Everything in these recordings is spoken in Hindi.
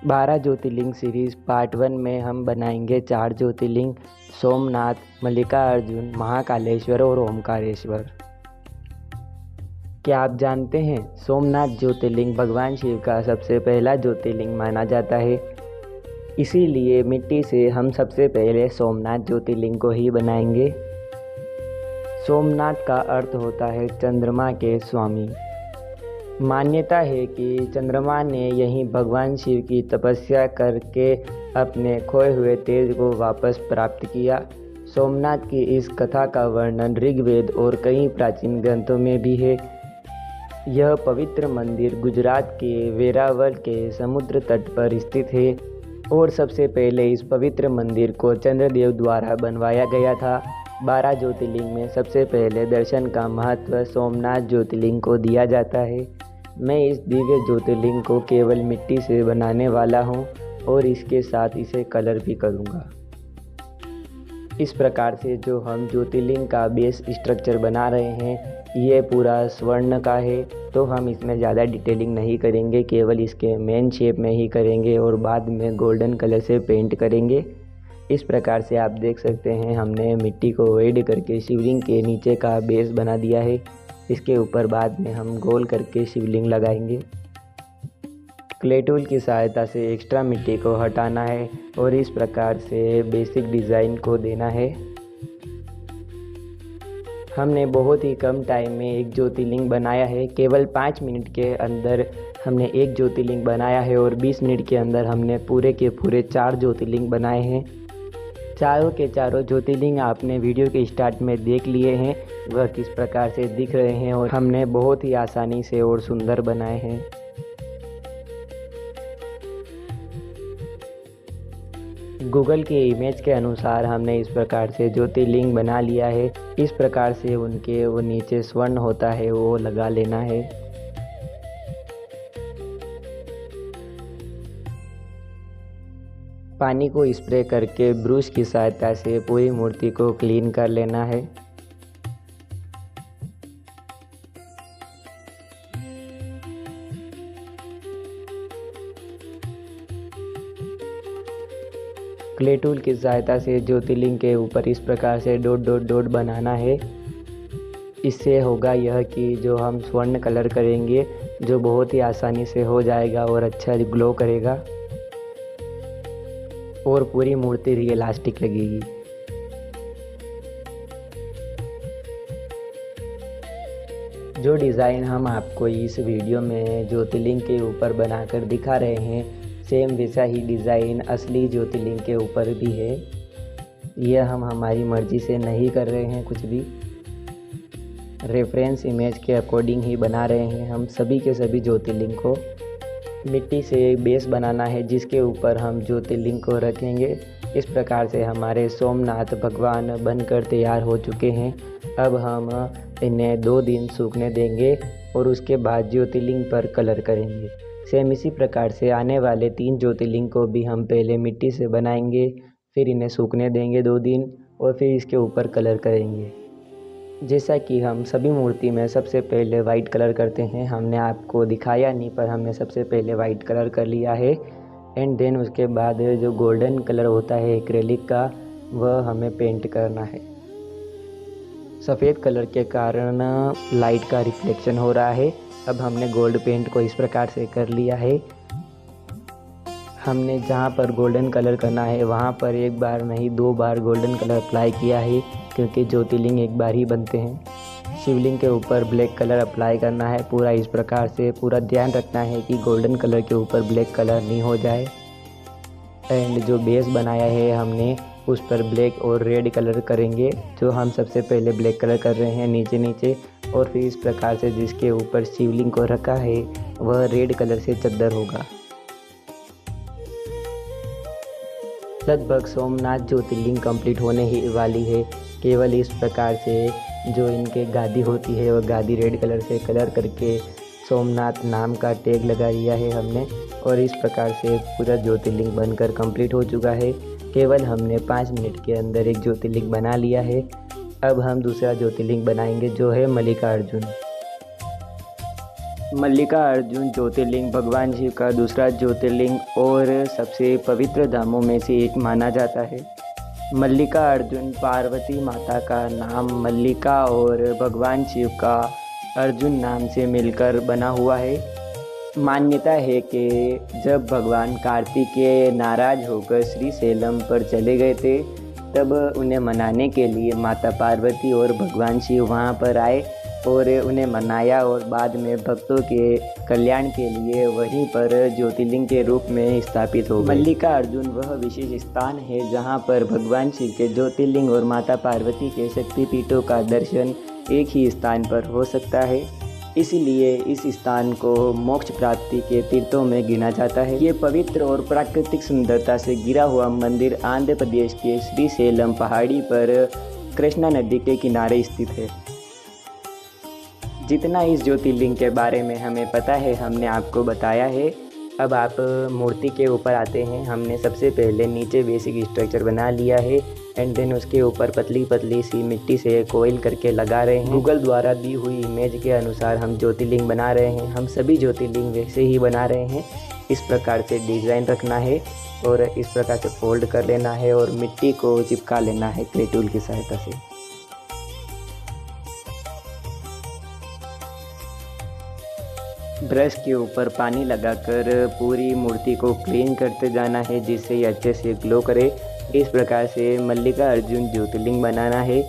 12 ज्योतिर्लिंग सीरीज़ पार्ट 1 में हम बनाएंगे 4 ज्योतिर्लिंग सोमनाथ, मल्लिकार्जुन, महाकालेश्वर और ओमकारेश्वर। क्या आप जानते हैं सोमनाथ ज्योतिर्लिंग भगवान शिव का सबसे पहला ज्योतिर्लिंग माना जाता है। इसीलिए मिट्टी से हम सबसे पहले सोमनाथ ज्योतिर्लिंग को ही बनाएंगे। सोमनाथ का अर्थ होता है चंद्रमा के स्वामी। मान्यता है कि चंद्रमा ने यहीं भगवान शिव की तपस्या करके अपने खोए हुए तेज को वापस प्राप्त किया। सोमनाथ की इस कथा का वर्णन ऋग्वेद और कई प्राचीन ग्रंथों में भी है। यह पवित्र मंदिर गुजरात के वेरावल के समुद्र तट पर स्थित है और सबसे पहले इस पवित्र मंदिर को चंद्रदेव द्वारा बनवाया गया था। 12 ज्योतिर्लिंग में सबसे पहले दर्शन का महत्व सोमनाथ ज्योतिर्लिंग को दिया जाता है। मैं इस दिव्य ज्योतिर्लिंग को केवल मिट्टी से बनाने वाला हूँ और इसके साथ इसे कलर भी करूँगा। इस प्रकार से जो हम ज्योतिर्लिंग का बेस स्ट्रक्चर बना रहे हैं ये पूरा स्वर्ण का है, तो हम इसमें ज़्यादा डिटेलिंग नहीं करेंगे, केवल इसके मेन शेप में ही करेंगे और बाद में गोल्डन कलर से पेंट करेंगे। इस प्रकार से आप देख सकते हैं हमने मिट्टी को वेड करके शिवलिंग के नीचे का बेस बना दिया है। इसके ऊपर बाद में हम गोल करके शिवलिंग लगाएंगे। क्ले टूल की सहायता से एक्स्ट्रा मिट्टी को हटाना है और इस प्रकार से बेसिक डिज़ाइन को देना है। हमने बहुत ही कम टाइम में एक ज्योतिर्लिंग बनाया है। केवल 5 मिनट के अंदर हमने एक ज्योतिर्लिंग बनाया है और 20 मिनट के अंदर हमने पूरे के पूरे 4 ज्योतिर्लिंग बनाए हैं। चारों के चारों ज्योतिर्लिंग आपने वीडियो के स्टार्ट में देख लिए हैं, वह किस प्रकार से दिख रहे हैं और हमने बहुत ही आसानी से और सुंदर बनाए हैं। गूगल के इमेज के अनुसार हमने इस प्रकार से ज्योतिर्लिंग बना लिया है। इस प्रकार से उनके वो नीचे स्वर्ण होता है वो लगा लेना है। पानी को स्प्रे करके ब्रश की सहायता से पूरी मूर्ति को क्लीन कर लेना है। क्ले टूल की सहायता से ज्योतिर्लिंग के ऊपर इस प्रकार से डॉट डॉट डॉट बनाना है। इससे होगा यह कि जो हम स्वर्ण कलर करेंगे जो बहुत ही आसानी से हो जाएगा और अच्छा ग्लो करेगा और पूरी मूर्ति रियलिस्टिक लगेगी। जो डिज़ाइन हम आपको इस वीडियो में ज्योतिर्लिंग के ऊपर बनाकर दिखा रहे हैं सेम वैसा ही डिज़ाइन असली ज्योतिर्लिंग के ऊपर भी है। यह हम हमारी मर्ज़ी से नहीं कर रहे हैं, कुछ भी रेफरेंस इमेज के अकॉर्डिंग ही बना रहे हैं। हम सभी के सभी ज्योतिर्लिंग को मिट्टी से एक बेस बनाना है जिसके ऊपर हम ज्योतिर्लिंग को रखेंगे। इस प्रकार से हमारे सोमनाथ भगवान बनकर तैयार हो चुके हैं। अब हम इन्हें 2 दिन सूखने देंगे और उसके बाद ज्योतिर्लिंग पर कलर करेंगे। सेम इसी प्रकार से आने वाले 3 ज्योतिर्लिंग को भी हम पहले मिट्टी से बनाएंगे, फिर इन्हें सूखने देंगे 2 दिन और फिर इसके ऊपर कलर करेंगे। जैसा कि हम सभी मूर्ति में सबसे पहले वाइट कलर करते हैं, हमने आपको दिखाया नहीं पर हमने सबसे पहले वाइट कलर कर लिया है एंड देन उसके बाद जो गोल्डन कलर होता है एक्रेलिक का वह हमें पेंट करना है। सफ़ेद कलर के कारण लाइट का रिफ्लेक्शन हो रहा है। अब हमने गोल्ड पेंट को इस प्रकार से कर लिया है। हमने जहाँ पर गोल्डन कलर करना है वहाँ पर एक बार नहीं 2 बार गोल्डन कलर अप्लाई किया है, क्योंकि ज्योतिर्लिंग एक बार ही बनते हैं। शिवलिंग के ऊपर ब्लैक कलर अप्लाई करना है पूरा इस प्रकार से। पूरा ध्यान रखना है कि गोल्डन कलर के ऊपर ब्लैक कलर नहीं हो जाए। एंड जो बेस बनाया है हमने उस पर ब्लैक और रेड कलर करेंगे। जो हम सबसे पहले ब्लैक कलर कर रहे हैं नीचे नीचे और फिर इस प्रकार से जिसके ऊपर शिवलिंग को रखा है वह रेड कलर से चद्दर होगा। लगभग सोमनाथ ज्योतिर्लिंग कंप्लीट होने ही वाली है। केवल इस प्रकार से जो इनके गादी होती है वह गादी रेड कलर से कलर करके सोमनाथ नाम का टैग लगा दिया है हमने और इस प्रकार से पूरा ज्योतिर्लिंग बनकर कंप्लीट हो चुका है। केवल हमने 5 मिनट के अंदर एक ज्योतिर्लिंग बना लिया है। अब हम दूसरा ज्योतिर्लिंग बनाएंगे जो है मल्लिकार्जुन। मल्लिकार्जुन ज्योतिर्लिंग भगवान शिव का दूसरा ज्योतिर्लिंग और सबसे पवित्र धामों में से एक माना जाता है। मल्लिकार्जुन पार्वती माता का नाम मल्लिका और भगवान शिव का अर्जुन नाम से मिलकर बना हुआ है। मान्यता है कि जब भगवान कार्तिकेय नाराज होकर श्रीशैलम पर चले गए थे, तब उन्हें मनाने के लिए माता पार्वती और भगवान शिव वहां पर आए और उन्हें मनाया और बाद में भक्तों के कल्याण के लिए वहीं पर ज्योतिर्लिंग के रूप में स्थापित हो गए। मल्लिकार्जुन वह विशेष स्थान है जहां पर भगवान शिव के ज्योतिर्लिंग और माता पार्वती के शक्तिपीठों का दर्शन एक ही स्थान पर हो सकता है। इसलिए इस स्थान को मोक्ष प्राप्ति के तीर्थों में गिना जाता है। ये पवित्र और प्राकृतिक सुंदरता से घिरा हुआ मंदिर आंध्र प्रदेश के श्रीशैलम पहाड़ी पर कृष्णा नदी के किनारे स्थित है। जितना इस ज्योतिर्लिंग के बारे में हमें पता है हमने आपको बताया है। अब आप मूर्ति के ऊपर आते हैं। हमने सबसे पहले नीचे बेसिक स्ट्रक्चर बना लिया है एंड देन उसके ऊपर पतली पतली सी मिट्टी से कोयल करके लगा रहे हैं। गूगल द्वारा दी हुई इमेज के अनुसार हम ज्योतिर्लिंग बना रहे हैं। हम सभी ज्योतिर्लिंग वैसे ही बना रहे हैं। इस प्रकार से डिज़ाइन रखना है और इस प्रकार से फोल्ड कर लेना है और मिट्टी को चिपका लेना है क्ले टूल की सहायता से। ब्रश के ऊपर पानी लगाकर पूरी मूर्ति को क्लीन करते जाना है जिससे ये अच्छे से ग्लो करे। इस प्रकार से मल्लिकार्जुन ज्योतिर्लिंग बनाना है।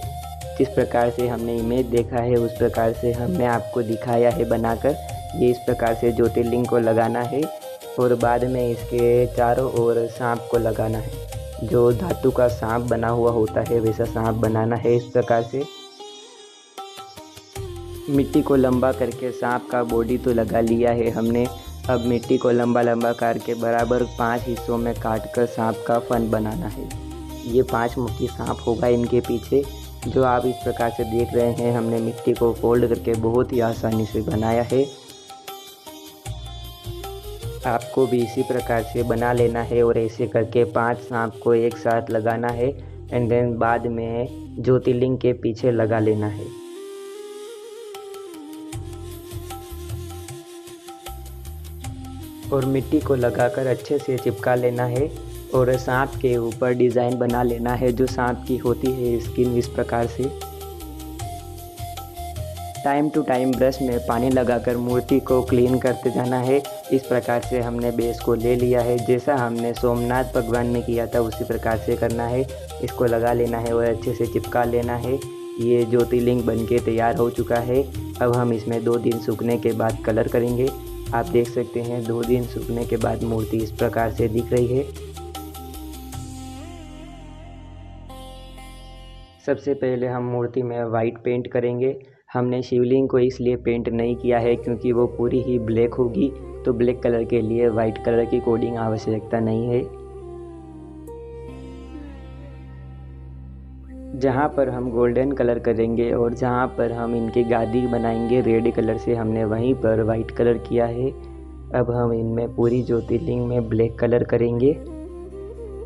जिस प्रकार से हमने इमेज देखा है उस प्रकार से हमने आपको दिखाया है बनाकर। ये इस प्रकार से ज्योतिर्लिंग को लगाना है और बाद में इसके चारों ओर सांप को लगाना है। जो धातु का सांप बना हुआ होता है वैसा सांप बनाना है। इस प्रकार से मिट्टी को लंबा करके सांप का बॉडी तो लगा लिया है हमने। अब मिट्टी को लंबा लंबा करके बराबर 5 हिस्सों में काट कर सांप का फन बनाना है। ये 5 मुखी सांप होगा इनके पीछे, जो आप इस प्रकार से देख रहे हैं। हमने मिट्टी को फोल्ड करके बहुत ही आसानी से बनाया है। आपको भी इसी प्रकार से बना लेना है और ऐसे करके 5 सांप को एक साथ लगाना है एंड देन बाद में ज्योतिर्लिंग के पीछे लगा लेना है। और मिट्टी को लगाकर अच्छे से चिपका लेना है और सांप के ऊपर डिज़ाइन बना लेना है जो सांप की होती है स्किन। इस प्रकार से टाइम टू टाइम ब्रश में पानी लगाकर मूर्ति को क्लीन करते जाना है। इस प्रकार से हमने बेस को ले लिया है। जैसा हमने सोमनाथ भगवान में किया था उसी प्रकार से करना है। इसको लगा लेना है और अच्छे से चिपका लेना है। ये ज्योतिर्लिंग बनके तैयार हो चुका है। अब हम इसमें 2 दिन सूखने के बाद कलर करेंगे। आप देख सकते हैं 2 दिन सूखने के बाद मूर्ति इस प्रकार से दिख रही है। सबसे पहले हम मूर्ति में वाइट पेंट करेंगे। हमने शिवलिंग को इसलिए पेंट नहीं किया है क्योंकि वो पूरी ही ब्लैक होगी, तो ब्लैक कलर के लिए वाइट कलर की कोडिंग आवश्यकता नहीं है। जहाँ पर हम गोल्डन कलर करेंगे और जहाँ पर हम इनकी गादी बनाएंगे रेड कलर से, हमने वहीं पर वाइट कलर किया है। अब हम इनमें पूरी ज्योतिर्लिंग में ब्लैक कलर करेंगे।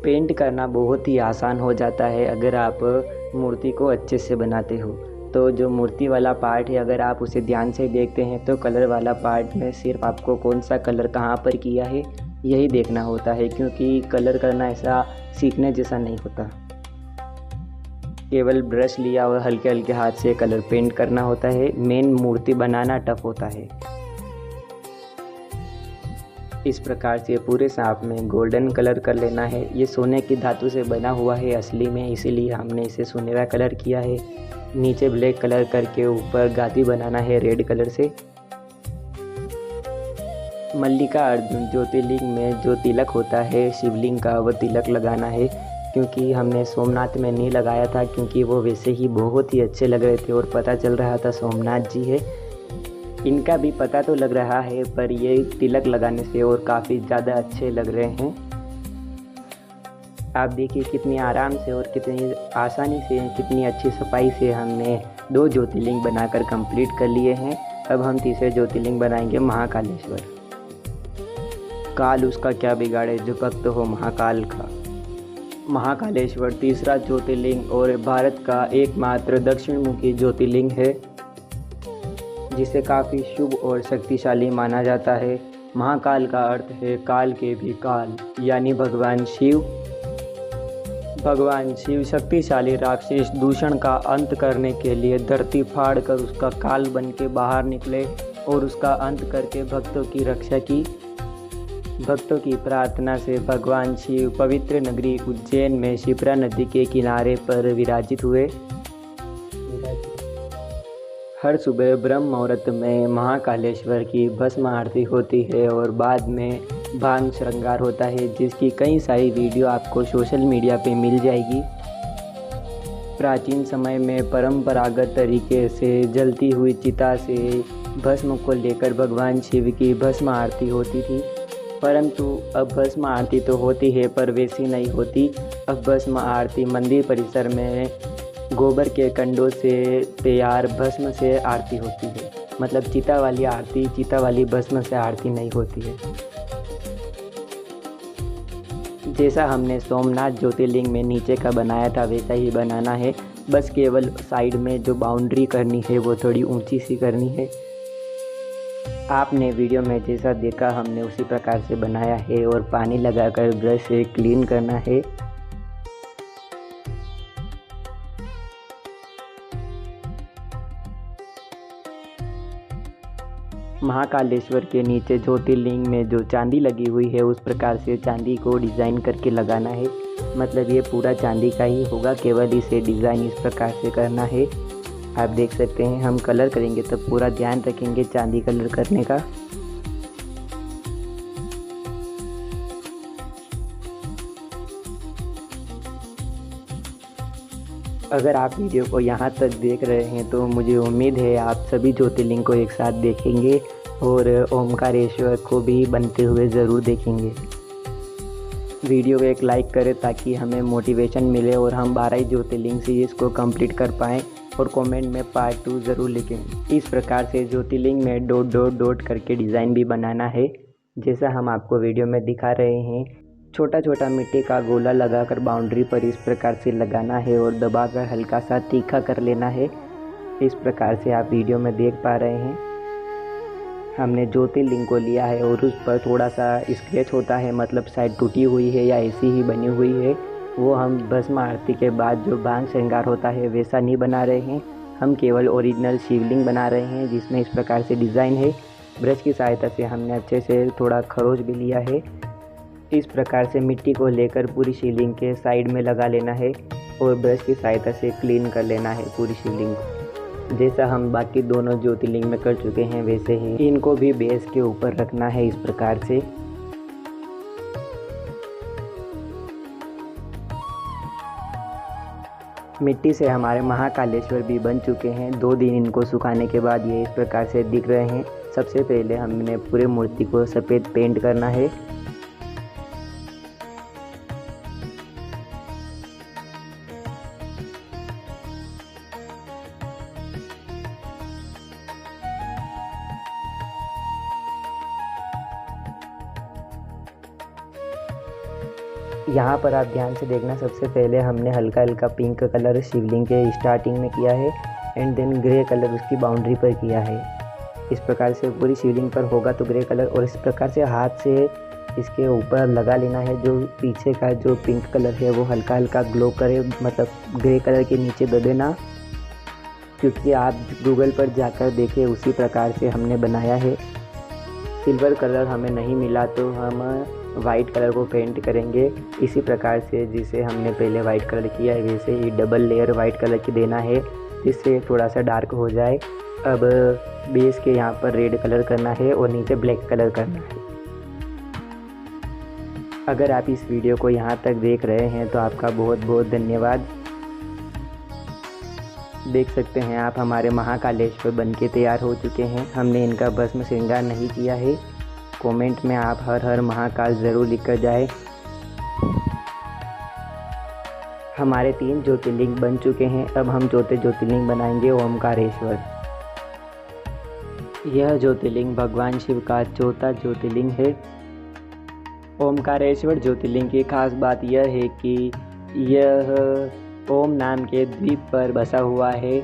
पेंट करना बहुत ही आसान हो जाता है अगर आप मूर्ति को अच्छे से बनाते हो। तो जो मूर्ति वाला पार्ट है अगर आप उसे ध्यान से देखते हैं तो कलर वाला पार्ट में सिर्फ आपको कौन सा कलर कहाँ पर किया है यही देखना होता है, क्योंकि कलर करना ऐसा सीखने जैसा नहीं होता। केवल ब्रश लिया और हल्के हल्के हाथ से कलर पेंट करना होता है। मेन मूर्ति बनाना टफ होता है। इस प्रकार से पूरे सांप में गोल्डन कलर कर लेना है। ये सोने की धातु से बना हुआ है असली में, इसीलिए हमने इसे सुनहरा कलर किया है। नीचे ब्लैक कलर करके ऊपर गादी बनाना है रेड कलर से। मल्लिकार्जुन ज्योतिर्लिंग में जो तिलक होता है शिवलिंग का, वह तिलक लगाना है। क्योंकि हमने सोमनाथ में नहीं लगाया था क्योंकि वो वैसे ही बहुत ही अच्छे लग रहे थे और पता चल रहा था सोमनाथ जी है। इनका भी पता तो लग रहा है पर ये तिलक लगाने से और काफ़ी ज़्यादा अच्छे लग रहे हैं। आप देखिए कितनी आराम से और कितनी आसानी से, कितनी अच्छी सफाई से हमने 2 ज्योतिर्लिंग बनाकर कंप्लीट कर लिए हैं। अब हम तीसरे ज्योतिर्लिंग बनाएंगे महाकालेश्वर। काल उसका क्या बिगाड़े जो भक्त हो महाकाल का। महाकालेश्वर तीसरा ज्योतिर्लिंग और भारत का एकमात्र दक्षिण मुखी ज्योतिर्लिंग है। जिसे काफ़ी शुभ और शक्तिशाली माना जाता है। महाकाल का अर्थ है काल के भी काल, यानी भगवान शिव। भगवान शिव शक्तिशाली राक्षस दूषण का अंत करने के लिए धरती फाड़ कर उसका काल बन के बाहर निकले और उसका अंत करके भक्तों की रक्षा की। भक्तों की प्रार्थना से भगवान शिव पवित्र नगरी उज्जैन में शिप्रा नदी के किनारे पर विराजित हुए। हर सुबह ब्रह्म मुहूर्त में महाकालेश्वर की भस्म आरती होती है और बाद में भांग श्रृंगार होता है, जिसकी कई सारी वीडियो आपको सोशल मीडिया पे मिल जाएगी। प्राचीन समय में परंपरागत तरीके से जलती हुई चिता से भस्म को लेकर भगवान शिव की भस्म आरती होती थी, परंतु अब भस्म आरती तो होती है पर वैसी नहीं होती। अब भस्म आरती मंदिर परिसर में गोबर के कंडों से तैयार भस्म से आरती होती है। मतलब चिता वाली आरती, चिता वाली भस्म से आरती नहीं होती है। जैसा हमने सोमनाथ ज्योतिर्लिंग में नीचे का बनाया था वैसा ही बनाना है, बस केवल साइड में जो बाउंड्री करनी है वो थोड़ी ऊंची सी करनी है। आपने वीडियो में जैसा देखा हमने उसी प्रकार से बनाया है और पानी लगाकर ब्रश से क्लीन करना है। महाकालेश्वर के नीचे ज्योतिर्लिंग में जो चांदी लगी हुई है उस प्रकार से चांदी को डिज़ाइन करके लगाना है। मतलब ये पूरा चांदी का ही होगा, केवल इसे डिज़ाइन इस प्रकार से करना है। आप देख सकते हैं हम कलर करेंगे तो पूरा ध्यान रखेंगे चांदी कलर करने का। अगर आप वीडियो को यहाँ तक देख रहे हैं तो मुझे उम्मीद है आप सभी ज्योतिर्लिंग को एक साथ देखेंगे और ओमकारेश्वर को भी बनते हुए ज़रूर देखेंगे। वीडियो को एक लाइक करें ताकि हमें मोटिवेशन मिले और हम 12 ज्योतिर्लिंग सीरीज़ को कंप्लीट कर पाएँ, और कमेंट में पार्ट 2 ज़रूर लिखें। इस प्रकार से ज्योतिर्लिंग में डॉट डॉट डॉट करके डिज़ाइन भी बनाना है, जैसा हम आपको वीडियो में दिखा रहे हैं। छोटा छोटा मिट्टी का गोला लगाकर बाउंड्री पर इस प्रकार से लगाना है और दबाकर हल्का सा तीखा कर लेना है। इस प्रकार से आप वीडियो में देख पा रहे हैं। हमने ज्योतिर्लिंग को लिया है और उस पर थोड़ा सा स्क्रैच होता है, मतलब साइड टूटी हुई है या ऐसी ही बनी हुई है, वो हम भस्म आरती के बाद जो भांग श्रृंगार होता है वैसा नहीं बना रहे हैं। हम केवल ओरिजिनल शिवलिंग बना रहे हैं जिसमें इस प्रकार से डिज़ाइन है। ब्रश की सहायता से हमने अच्छे से थोड़ा खरोच भी लिया है। इस प्रकार से मिट्टी को लेकर पूरी शिवलिंग के साइड में लगा लेना है और ब्रश की सहायता से क्लीन कर लेना है पूरी शिवलिंग को। जैसा हम बाकी दोनों ज्योतिर्लिंग में कर चुके हैं वैसे ही इनको भी बेस के ऊपर रखना है इस प्रकार से। मिट्टी से हमारे महाकालेश्वर भी बन चुके हैं। 2 दिन इनको सुखाने के बाद ये इस प्रकार से दिख रहे हैं। सबसे पहले हमने पूरे मूर्ति को सफ़ेद पेंट करना है। यहाँ पर आप ध्यान से देखना, सबसे पहले हमने हल्का हल्का पिंक कलर शिवलिंग के स्टार्टिंग में किया है एंड देन ग्रे कलर उसकी बाउंड्री पर किया है। इस प्रकार से पूरी शिवलिंग पर होगा तो ग्रे कलर, और इस प्रकार से हाथ से इसके ऊपर लगा लेना है। जो पीछे का जो पिंक कलर है वो हल्का हल्का ग्लो करे, मतलब ग्रे कलर के नीचे दबे ना, क्योंकि आप गूगल पर जाकर देखें उसी प्रकार से हमने बनाया है। सिल्वर कलर हमें नहीं मिला तो हम वाइट कलर को पेंट करेंगे इसी प्रकार से, जिसे हमने पहले वाइट कलर किया है वैसे ही डबल लेयर वाइट कलर की देना है जिससे थोड़ा सा डार्क हो जाए। अब बेस के यहाँ पर रेड कलर करना है और नीचे ब्लैक कलर करना है। अगर आप इस वीडियो को यहाँ तक देख रहे हैं तो आपका बहुत बहुत धन्यवाद। देख सकते हैं आप हमारे महाकालेश्वर बनके तैयार हो चुके हैं। हमने इनका भस्म श्रृंगार नहीं किया है। कमेंट में आप हर हर महाकाल ज़रूर लिख कर जाए। हमारे 3 ज्योतिर्लिंग बन चुके हैं। अब हम चौथे ज्योतिर्लिंग बनाएंगे ओमकारेश्वर। यह ज्योतिर्लिंग भगवान शिव का चौथा ज्योतिर्लिंग है। ओमकारेश्वर ज्योतिर्लिंग की खास बात यह है कि यह ओम नाम के द्वीप पर बसा हुआ है।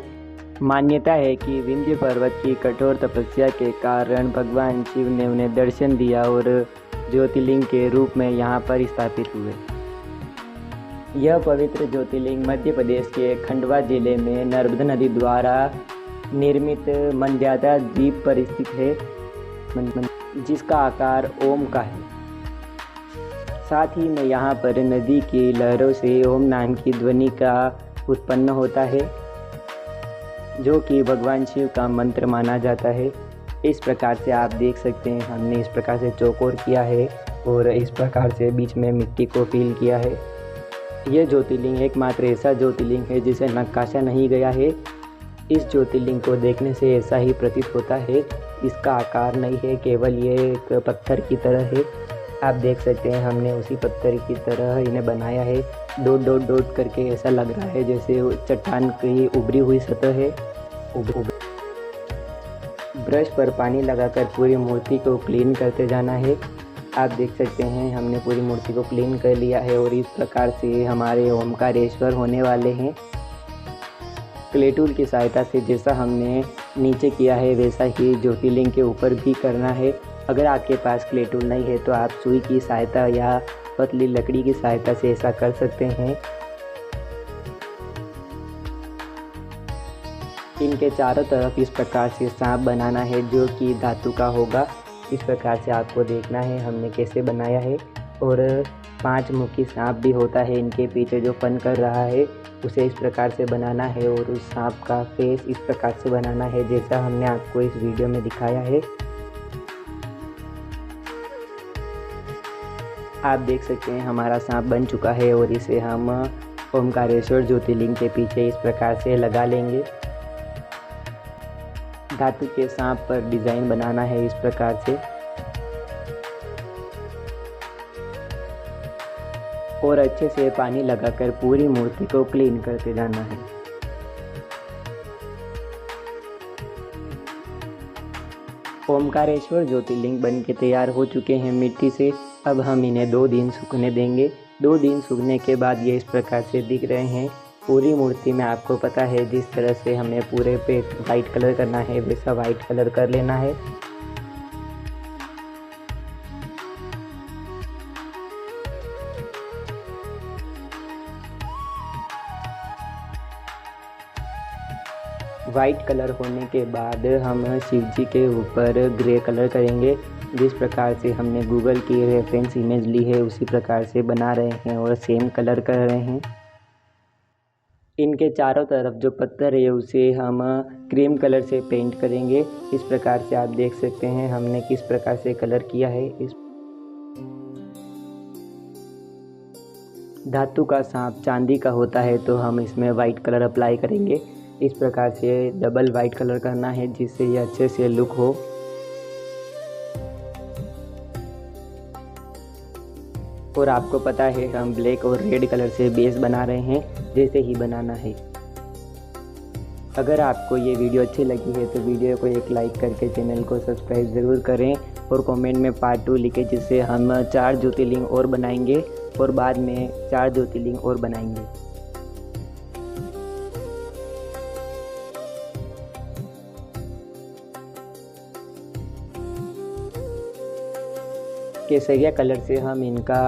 मान्यता है कि विंध्य पर्वत की कठोर तपस्या के कारण भगवान शिव ने उन्हें दर्शन दिया और ज्योतिर्लिंग के रूप में यहाँ पर स्थापित हुए। यह पवित्र ज्योतिर्लिंग मध्य प्रदेश के खंडवा जिले में नर्मदा नदी द्वारा निर्मित मंड्याता द्वीप पर स्थित है, जिसका आकार ओम का है। साथ ही में यहाँ पर नदी की लहरों से ओम नाम की ध्वनि का उत्पन्न होता है, जो कि भगवान शिव का मंत्र माना जाता है। इस प्रकार से आप देख सकते हैं, हमने इस प्रकार से चौकोर किया है और इस प्रकार से बीच में मिट्टी को फिल किया है। यह ज्योतिर्लिंग एकमात्र ऐसा ज्योतिर्लिंग है जिसे नक्काशा नहीं गया है। इस ज्योतिर्लिंग को देखने से ऐसा ही प्रतीत होता है, इसका आकार नहीं है, केवल ये एक पत्थर की तरह है। आप देख सकते हैं, हमने उसी पत्थर की तरह इन्हें बनाया है। डॉट डॉट डॉट करके ऐसा लग रहा है जैसे चट्टान की उभरी हुई सतह है। ब्रश पर पानी लगाकर पूरी मूर्ति को क्लीन करते जाना है। आप देख सकते हैं, हमने पूरी मूर्ति को क्लीन कर लिया है और इस प्रकार से हमारे ओमकारेश्वर होने वाले हैं। क्ले टूल की सहायता से जैसा हमने नीचे किया है वैसा ही ज्योतिर्लिंग के ऊपर भी करना है। अगर आपके पास क्ले टूल नहीं है तो आप सुई की सहायता या पतली लकड़ी की सहायता से ऐसा कर सकते हैं। इनके चारों तरफ इस प्रकार से सांप बनाना है जो कि धातु का होगा। इस प्रकार से आपको देखना है हमने कैसे बनाया है। और 5 मुखी सांप भी होता है इनके पीछे जो फन कर रहा है, उसे इस प्रकार से बनाना है और उस सांप का फेस इस प्रकार से बनाना है जैसा हमने आपको इस वीडियो में दिखाया है। आप देख सकते हैं हमारा सांप बन चुका है और इसे हम ओमकारेश्वर ज्योतिर्लिंग के पीछे इस प्रकार से लगा लेंगे। धातु के सांप पर डिज़ाइन बनाना है इस प्रकार से, और अच्छे से पानी लगाकर पूरी मूर्ति को क्लीन करते जाना है। ओमकारेश्वर ज्योतिर्लिंग बन के तैयार हो चुके हैं मिट्टी से। अब हम इन्हें 2 दिन सूखने देंगे। 2 दिन सूखने के बाद ये इस प्रकार से दिख रहे हैं। पूरी मूर्ति में आपको पता है जिस तरह से हमें पूरे पे वाइट कलर करना है वैसा वाइट कलर कर लेना है। वाइट कलर होने के बाद हम शिव जी के ऊपर ग्रे कलर करेंगे। जिस प्रकार से हमने गूगल की रेफरेंस इमेज ली है उसी प्रकार से बना रहे हैं और सेम कलर कर रहे हैं। इनके चारों तरफ जो पत्थर है उसे हम क्रीम कलर से पेंट करेंगे। इस प्रकार से आप देख सकते हैं हमने किस प्रकार से कलर किया है। इस धातु का सांप चांदी का होता है तो हम इसमें वाइट कलर अप्लाई करेंगे। इस प्रकार से डबल वाइट कलर करना है जिससे ये अच्छे से लुक हो। और आपको पता है हम ब्लैक और रेड कलर से बेस बना रहे हैं, जैसे ही बनाना है। अगर आपको ये वीडियो अच्छी लगी है तो वीडियो को एक लाइक करके चैनल को सब्सक्राइब ज़रूर करें और कमेंट में पार्ट 2 लिखें, जिससे हम 4 ज्योतिर्लिंग और बनाएंगे और बाद में 4 ज्योतिर्लिंग और बनाएंगे। केसरिया कलर से हम इनका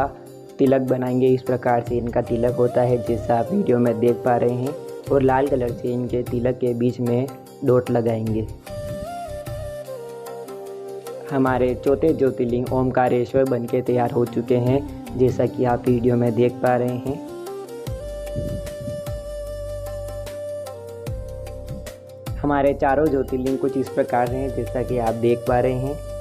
तिलक बनाएंगे। इस प्रकार से इनका तिलक होता है जैसा आप वीडियो में देख पा रहे हैं। और लाल कलर से इनके तिलक के बीच में डॉट लगाएंगे। हमारे चौथे ज्योतिर्लिंग ओमकारेश्वर बनके तैयार हो चुके हैं, जैसा कि आप वीडियो में देख पा रहे हैं। हमारे चारों ज्योतिर्लिंग कुछ इस प्रकार हैं जैसा कि आप देख पा रहे हैं।